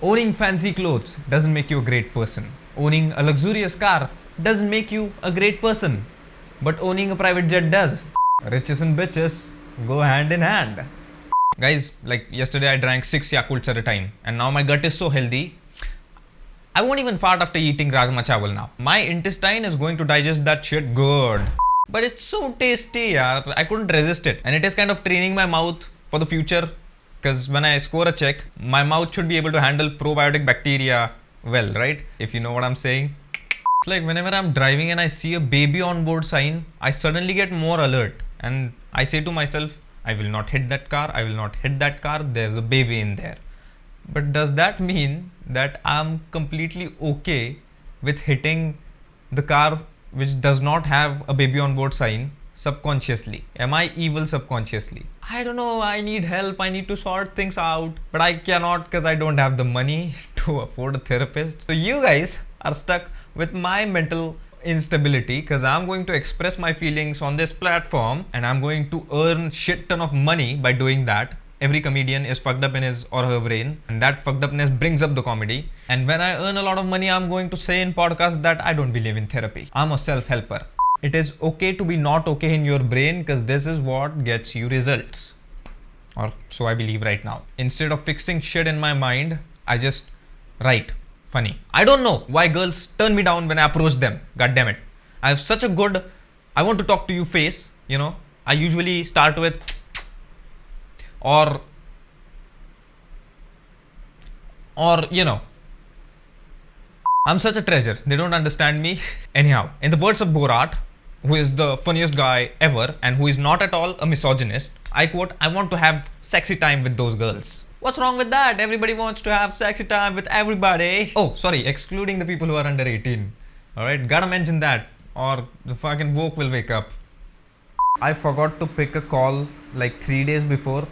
Owning fancy clothes doesn't make you a great person. Owning a luxurious car doesn't make you a great person. But owning a private jet does. Riches and bitches go hand in hand. Guys, like yesterday I drank 6 Yakults at a time and now my gut is so healthy. I won't even fart after eating Rajma Chawal now. My intestine is going to digest that shit good. But it's so tasty, yaar. I couldn't resist it. And it is kind of training my mouth for the future. Because when I score a check, my mouth should be able to handle probiotic bacteria well, right? If you know what I'm saying. It's like whenever I'm driving and I see a baby on board sign, I suddenly get more alert. And I say to myself, I will not hit that car. I will not hit that car. There's a baby in there. But does that mean that I'm completely okay with hitting the car which does not have a baby on board sign subconsciously? Am I evil subconsciously? I don't know. I need help. I need to sort things out. But I cannot because I don't have the money to afford a therapist. So you guys are stuck with my mental instability because I'm going to express my feelings on this platform and I'm going to earn shit ton of money by doing that. Every comedian is fucked up in his or her brain and that fucked upness brings up the comedy. And when I earn a lot of money, I'm going to say in podcasts that I don't believe in therapy. I'm a self-helper. It is okay to be not okay in your brain because this is what gets you results. Or so I believe right now. Instead of fixing shit in my mind, I just write. Funny. I don't know why girls turn me down when I approach them. God damn it. I have such a good, I want to talk to you face, you know. I usually start with or you know. I'm such a treasure. They don't understand me. Anyhow, in the words of Borat, who is the funniest guy ever and who is not at all a misogynist, I quote, I want to have sexy time with those girls. What's wrong with that? Everybody wants to have sexy time with everybody. Oh, sorry, excluding the people who are under 18. Alright, gotta mention that or the fucking woke will wake up. I forgot to pick a call like 3 days before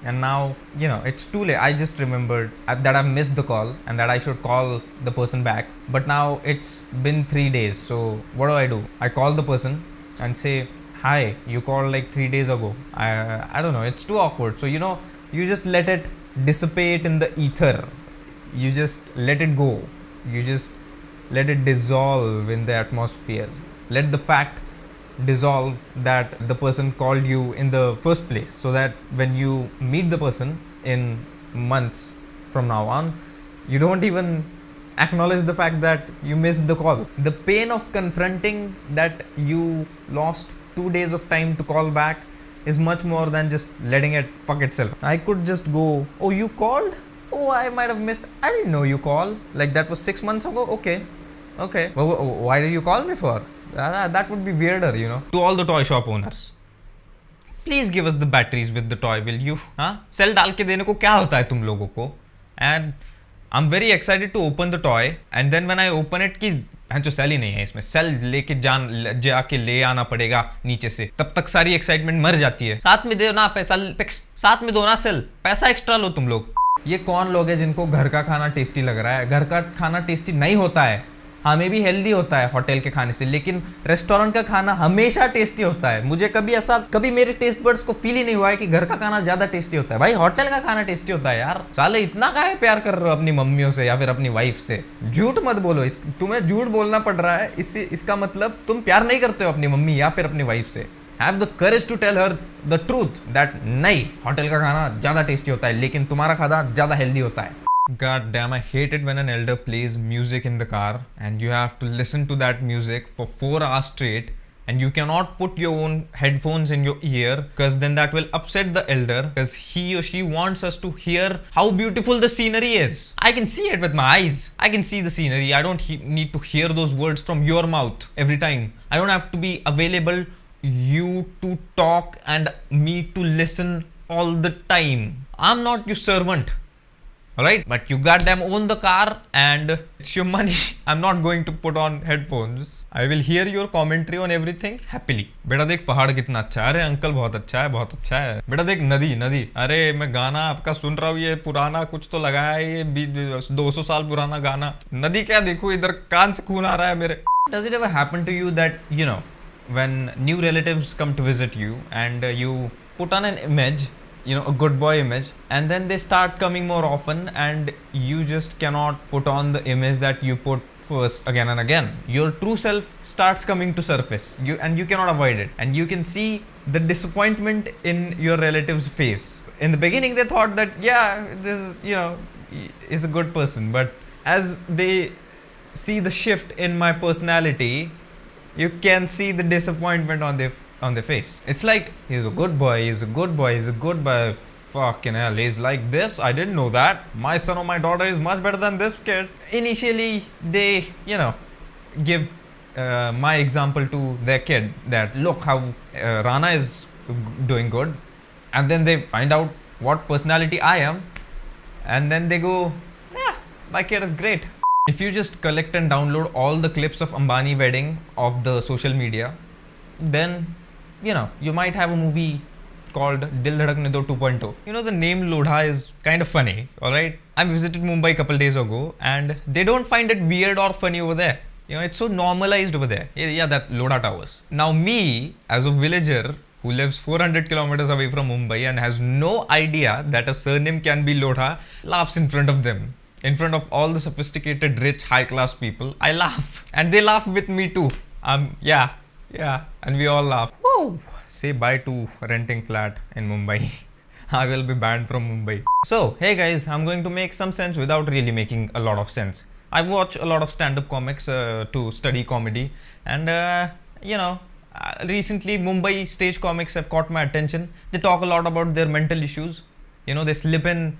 and now, you know, it's too late. I just remembered that I've missed the call and that I should call the person back. But now it's been 3 days. So what do? I call the person and say, hi, you called like 3 days ago. I don't know. It's too awkward. So, you know, you just let it dissipate in the ether. You just let it go. You just let it dissolve in the atmosphere. Let the fact dissolve that the person called you in the first place, so that when you meet the person in months from now on, you don't even acknowledge the fact that you missed the call. The pain of confronting that you lost 2 days of time to call back is much more than just letting it fuck itself. I could just go, oh, you called? Oh, I might have missed. I didn't know you called. Like that was 6 months ago. Okay. Well, why did you call me for? That would be weirder, you know. To all the toy shop owners, please give us the batteries with the toy, will you? Cell डाल के देने को क्या होता है तुम लोगों को? And I'm very excited to open the toy. And then when I open it, कि जो सेल ही नहीं है इसमें, सेल लेके जाके ले आना पड़ेगा नीचे से, तब तक सारी एक्साइटमेंट मर जाती है. साथ में दो ना पैसा, साथ में दो ना सेल, पैसा एक्स्ट्रा लो तुम लोग. ये कौन लोग हैं जिनको घर का खाना टेस्टी लग रहा है? घर का खाना टेस्टी नहीं होता है. हमें भी हेल्दी होता है होटल के खाने से, लेकिन रेस्टोरेंट का खाना हमेशा टेस्टी होता है. मुझे कभी मेरे टेस्ट बड्स को फील ही नहीं हुआ है कि घर का खाना ज्यादा टेस्टी होता है. भाई होटल का खाना टेस्टी होता है यार. साले इतना काहे प्यार कर रहे हो अपनी मम्मियों से या फिर अपनी वाइफ से? झूठ मत बोलो. तुम्हें झूठ बोलना पड़ रहा है, इसका मतलब तुम प्यार नहीं करते हो अपनी मम्मी या फिर अपनी वाइफ से. Have the courage to tell her the truth that नहीं, होटल का खाना ज्यादा टेस्टी होता है लेकिन तुम्हारा खाना ज्यादा हेल्दी होता है. God damn, I hate it when an elder plays music in the car and you have to listen to that music for 4 hours straight and you cannot put your own headphones in your ear because then that will upset the elder because he or she wants us to hear how beautiful the scenery is. I can see it with my eyes. I can see the scenery. I don't need to hear those words from your mouth every time. I don't have to be available you to talk and me to listen all the time. I'm not your servant. Alright, but you goddamn own the car and it's your money. I'm not going to put on headphones. I will hear your commentary on everything happily. बेटा देख पहाड़ कितना अच्छा है. अरे uncle बहुत अच्छा है. बेटा देख नदी. अरे मैं गाना आपका सुन रहा हूँ, ये पुराना कुछ तो लगाया है, ये 200 साल पुराना गाना. नदी क्या देखूँ, इधर कान से खून आ रहा है मेरे. Does it ever happen to you that, you know, when new relatives come to visit you and you put on an image a good boy image, and then they start coming more often, and you just cannot put on the image that you put first again and again. Your true self starts coming to surface, you cannot avoid it, and you can see the disappointment in your relatives' face. In the beginning, they thought that this is a good person, but as they see the shift in my personality, you can see the disappointment on their face. It's like, he's a good boy, he's a good boy, he's a good boy. Fucking hell, he's like this. I didn't know that. My son or my daughter is much better than this kid. Initially, they, give my example to their kid that look how Rana is doing good, and then they find out what personality I am, and then they go, yeah, my kid is great. If you just collect and download all the clips of Ambani wedding of the social media, then you might have a movie called Dil Dhadakne Do 2.0. The name Lodha is kind of funny, alright? I visited Mumbai a couple days ago, and they don't find it weird or funny over there. It's so normalized over there. Yeah, that Lodha Towers. Now me, as a villager who lives 400 kilometers away from Mumbai and has no idea that a surname can be Lodha, laughs in front of them. In front of all the sophisticated, rich, high-class people, I laugh. And they laugh with me too. Yeah. And we all laugh. Woo! Say bye to renting flat in Mumbai. I will be banned from Mumbai. So, hey guys, I'm going to make some sense without really making a lot of sense. I watch a lot of stand-up comics to study comedy. And, recently Mumbai stage comics have caught my attention. They talk a lot about their mental issues. They slip in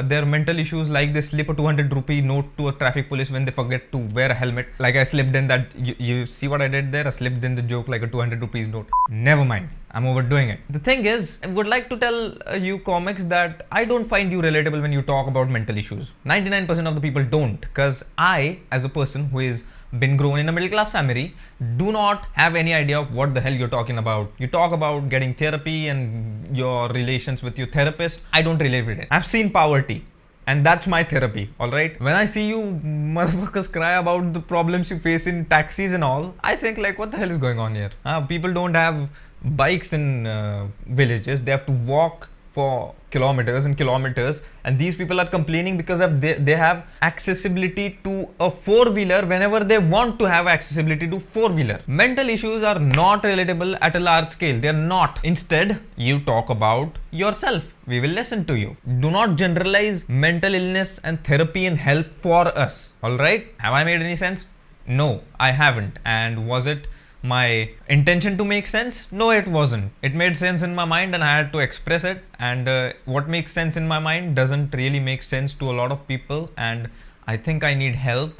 their mental issues, like they slip a 200 rupee note to a traffic police when they forget to wear a helmet. Like I slipped in that, you see what I did there? I slipped in the joke like a 200 rupees note. Never mind, I'm overdoing it. The thing is, I would like to tell you comics that I don't find you relatable when you talk about mental issues. 99% of the people don't, because I, as a person who is been grown in a middle class family, do not have any idea of what the hell you're talking about. You talk about getting therapy and your relations with your therapist. I don't relate with it. I've seen poverty, and that's my therapy, alright? When I see you motherfuckers cry about the problems you face in taxis and all, I think like, what the hell is going on here? People don't have bikes in villages. They have to walk for kilometers and kilometers, and these people are complaining because of they have accessibility to a four-wheeler whenever they want to have accessibility to four-wheeler. Mental issues are not relatable at a large scale. They are not. Instead, you talk about yourself. We will listen to you. Do not generalize mental illness and therapy and help for us. Alright? Have I made any sense? No, I haven't. And was it my intention to make sense? No, it wasn't. It made sense in my mind and I had to express it, and what makes sense in my mind doesn't really make sense to a lot of people, and I think I need help.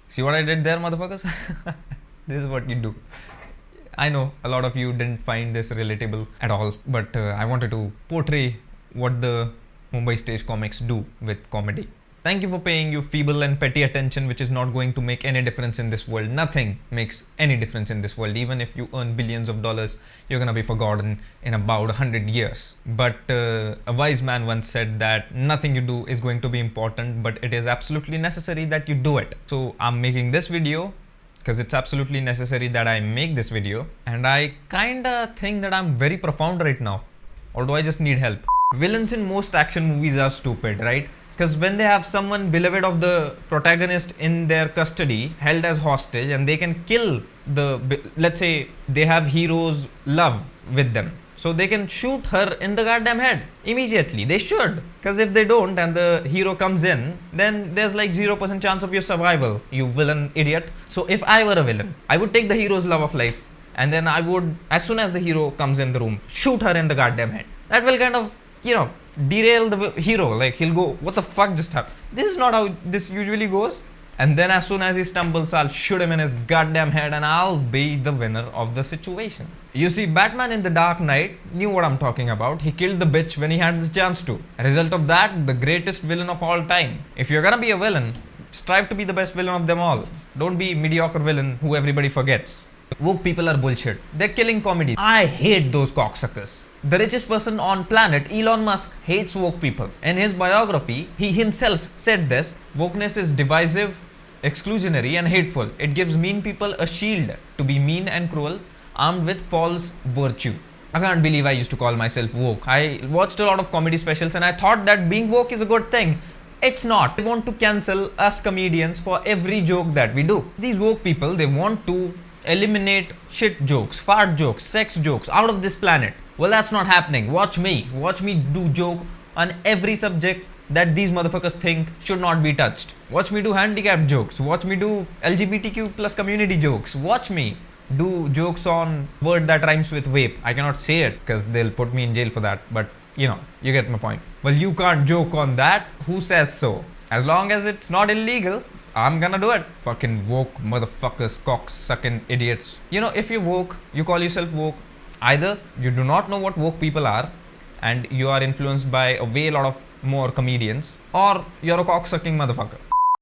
See what I did there, motherfuckers? This is what you do. I know a lot of you didn't find this relatable at all, but I wanted to portray what the Mumbai stage comics do with comedy. Thank you for paying your feeble and petty attention, which is not going to make any difference in this world. Nothing makes any difference in this world. Even if you earn billions of dollars, you're gonna be forgotten in about 100 years. But a wise man once said that nothing you do is going to be important, but it is absolutely necessary that you do it. So I'm making this video because it's absolutely necessary that I make this video. And I kinda think that I'm very profound right now. Or do I just need help? Villains in most action movies are stupid, right? Because when they have someone beloved of the protagonist in their custody, held as hostage, and they can kill let's say they have hero's love with them, so they can shoot her in the goddamn head immediately. They should, because if they don't and the hero comes in, then there's like 0% chance of your survival, you villain idiot. So if I were a villain, I would take the hero's love of life, and then I would, as soon as the hero comes in the room, shoot her in the goddamn head. That will kind of, derail the hero. Like, he'll go, what the fuck just happened? This is not how this usually goes. And then as soon as he stumbles, I'll shoot him in his goddamn head and I'll be the winner of the situation. You see, Batman in The Dark Knight knew what I'm talking about. He killed the bitch when he had this chance to. As a result of that, the greatest villain of all time. If you're gonna be a villain, strive to be the best villain of them all. Don't be mediocre villain who everybody forgets. Woke people are bullshit. They're killing comedy. I hate those cocksuckers. The richest person on planet, Elon Musk, hates woke people. In his biography, he himself said this: wokeness is divisive, exclusionary and hateful. It gives mean people a shield to be mean and cruel, armed with false virtue. I can't believe I used to call myself woke. I watched a lot of comedy specials and I thought that being woke is a good thing. It's not. They want to cancel us comedians for every joke that we do. These woke people, they want to eliminate shit jokes, fart jokes, sex jokes out of this planet. Well, that's not happening. Watch me. Watch me do joke on every subject that these motherfuckers think should not be touched. Watch me do handicap jokes. Watch me do LGBTQ plus community jokes. Watch me do jokes on word that rhymes with vape. I cannot say it because they'll put me in jail for that, but you know, you get my point. Well, you can't joke on that. Who says so? As long as it's not illegal, I'm gonna do it. Fucking woke motherfuckers, cocks, sucking idiots. You know, if you're woke, you call yourself woke, either you do not know what woke people are and you are influenced by a way lot of more comedians, or you're a cock sucking motherfucker.